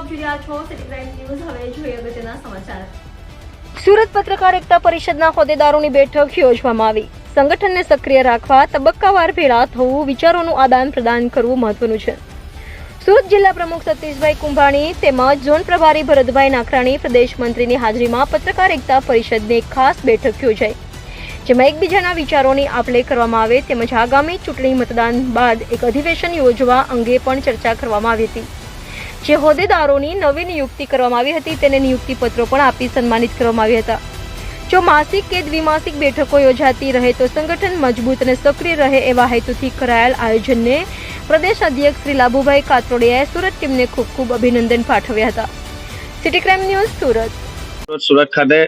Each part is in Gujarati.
જોઈ રહ્યા છો સિટી ક્રાઇમ ન્યૂઝ। હવે જોઈએ અગત્યના સમાચાર। સુરત પત્રકાર એકતા પરિષદના હોદ્દેદારોની બેઠક યોજવામાં આવી। સંગઠનને સક્રિય રાખવા તબક્કાવાર ભેળા થવું, વિચારોનું આદાન પ્રદાન કરવું મહત્વનું છે। સુરત જિલ્લા પ્રમુખ સતીશભાઈ કુંભાણી તેમજ ઝોન પ્રભારી ભરતભાઈ નાખરાણી પ્રદેશ મંત્રીની હાજરીમાં પત્રકાર એકતા પરિષદની એક ખાસ બેઠક યોજાઈ, જેમાં એકબીજાના વિચારોની આપ-લે કરવામાં આવે તેમજ આગામી ચૂંટણી મતદાન બાદ એક અધિવેશન યોજવા અંગે પણ ચર્ચા કરવામાં આવી હતી। જે હોદ્દેદારોની નવી નિયુક્તિ કરવામાં આવી હતી તેને નિયુક્તિ પત્રો પણ આપી સન્માનિત કરવામાં આવ્યા હતા। જો માસિક કે દ્વિમાસિક બેઠકો યોજાતી રહે તો સંગઠન મજબૂત અને સક્રિય રહે એવા હેતુથી કરાયેલ આયોજનને પ્રદેશ અધ્યક્ષ શ્રી લાભુભાઈ કાતરોડિયાએ સુરત ટીમને ખૂબ ખૂબ અભિનંદન પાઠવ્યા હતા। City crime news Surat. Surat ખાતે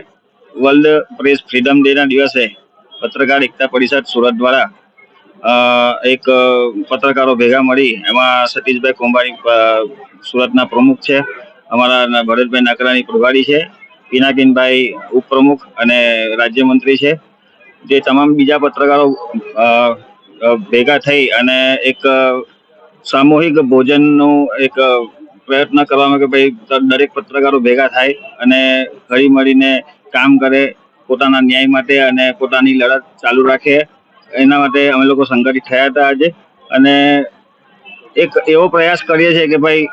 વર્લ્ડ પ્રેસ ફ્રીડમ ડેના દિવસે પત્રકાર એકતા પરિષદ સુરત દ્વારા એક પત્રકારો ભેગા મળી એમાં સતીશભાઈ કુંભાણી સુરતના પ્રમુખ છે, અમારા ભરતભાઈ નાકરાણી પ્રભારી છે, પિનાકીનભાઈ ઉપપ્રમુખ અને રાજ્યમંત્રી છે, જે તમામ બીજા પત્રકારો ભેગા થઈ અને એક સામૂહિક ભોજનનો એક પ્રયત્ન કરવામાં કે ભાઈ દરેક પત્રકારો ભેગા થાય અને હળી મળીને કામ કરે, પોતાના ન્યાય માટે અને પોતાની લડત ચાલુ રાખે, એના માટે અમે લોકો સંગઠિત થયા હતા આજે। અને એક એવો પ્રયાસ કરીએ છીએ કે ભાઈ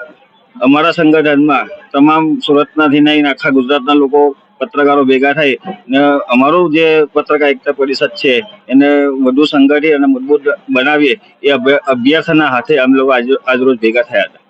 અમારા સંગઠનમાં તમામ સુરતનાથી નહીં આખા ગુજરાતના લોકો પત્રકારો ભેગા થાય ને અમારું જે પત્રકાર એકતા પરિષદ છે એને વધુ સંગઠિત અને મજબૂત બનાવીએ એ અભ્યાસના હાથે અમે લોકો આજરોજ ભેગા થયા હતા।